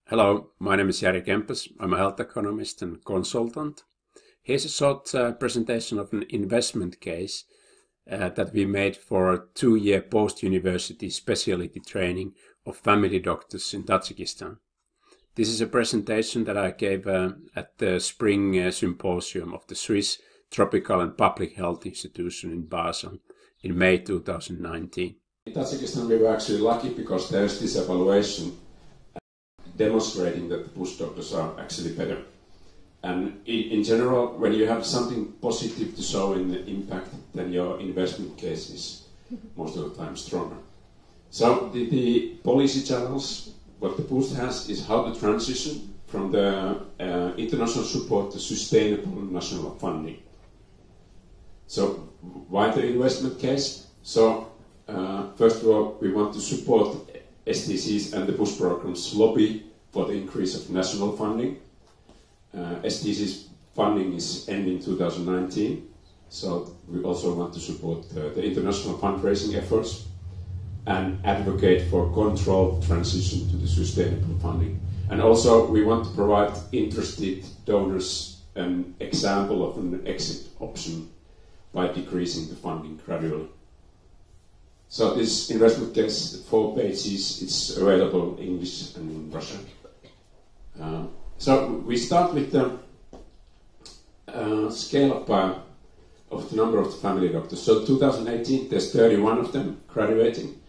Hello, my name is Jari Kempers. I'm a health economist and consultant. Here's a short presentation of an investment case that we made for a 2-year post-university specialty training of family doctors in Tajikistan. This is a presentation that I gave at the spring symposium of the Swiss Tropical and Public Health Institution in Basel in May 2019. In Tajikistan we were actually lucky because there's this evaluation demonstrating that the PUST doctors are actually better. And in general, when you have something positive to show in the impact, then your investment case is most of the time stronger. So the policy channels, what the PUST has is how to transition from the international support to sustainable national funding. So why the investment case? So first of all, we want to support STCs and the PUST programs lobby for the increase of national funding. STC's funding is ending 2019, so we also want to support the international fundraising efforts and advocate for controlled transition to the sustainable funding. And also we want to provide interested donors an example of an exit option by decreasing the funding gradually. So this investment case, 4 pages, it's available in English and in Russian. So we start with the scale-up of the number of the family doctors. So 2018, there's 31 of them graduating,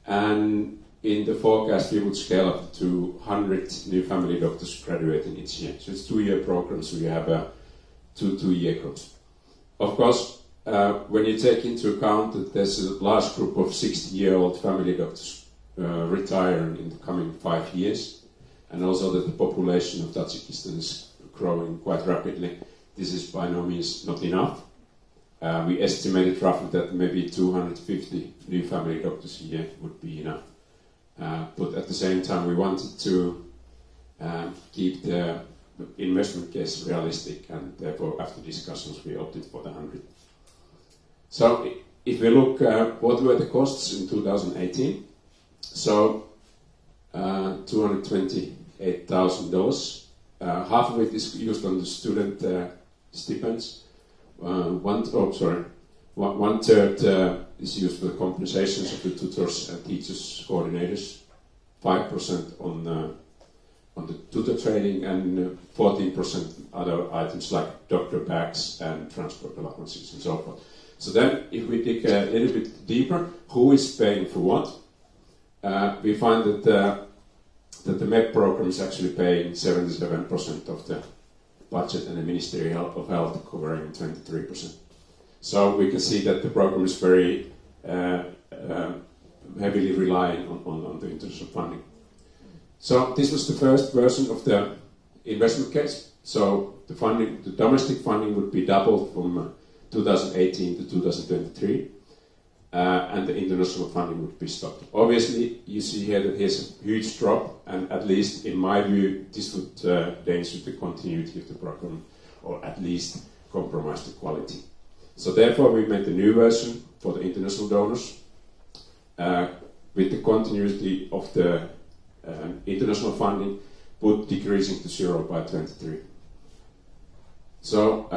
and in the forecast we would scale up to 100 new family doctors graduating each year. So it's 2-year programs, so you have two-year groups. Of course, when you take into account that there's a large group of 60-year-old family doctors retiring in the coming 5 years, and also that the population of Tajikistan is growing quite rapidly, this is by no means not enough. We estimated roughly that maybe 250 new family doctors a year would be enough. But at the same time, we wanted to keep the investment case realistic, and therefore, after discussions, we opted for the 100. So if we look what were the costs in 2018, so $228,000. Half of it is used on the student stipends. One third is used for the compensations of the tutors and teachers, coordinators. 5% on the tutor training, and 14% other items like doctor bags and transport allowances and so forth. So then, if we dig a little bit deeper, who is paying for what? We find that the MEP program is actually paying 77% of the budget, and the Ministry of Health covering 23%. So we can see that the program is very heavily relying on the international funding. So this was the first version of the investment case. So the domestic funding would be doubled from 2018 to 2023, and the international funding would be stopped. Obviously, you see here that here's a huge drop, and at least in my view, this would endanger the continuity of the program, or at least compromise the quality. So therefore, we made the new version for the international donors, with the continuity of the international funding, but decreasing to 0 by 23. So,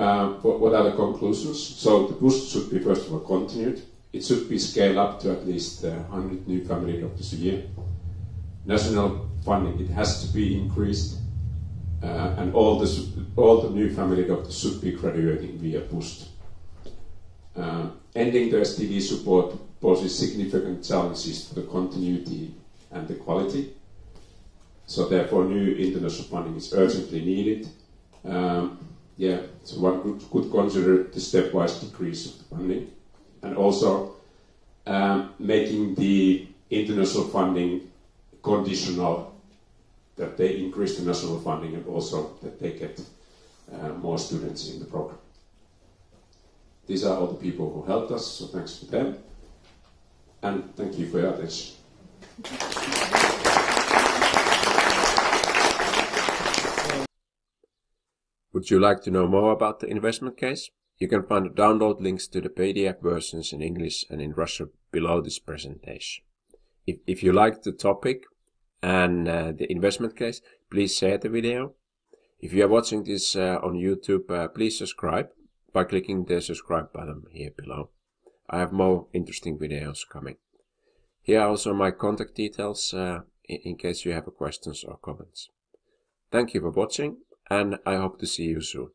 what are the conclusions? So, the PUST should be, first of all, continued. It should be scaled up to at least 100 new family doctors a year. National funding, it has to be increased, and all the new family doctors should be graduating via PUST. Ending the STD support poses significant challenges to the continuity and the quality. So, therefore, new international funding is urgently needed. So one could consider the stepwise decrease of the funding, and also making the international funding conditional, that they increase the national funding and also that they get more students in the program. These are all the people who helped us, so thanks to them, and thank you for your attention. Would you like to know more about the investment case? You can find the download links to the PDF versions in English and in Russian below this presentation. If you like the topic, and the investment case, please share the video. If you are watching this on YouTube, please subscribe by clicking the subscribe button here below. I have more interesting videos coming. Here are also my contact details in case you have questions or comments. Thank you for watching, and I hope to see you soon.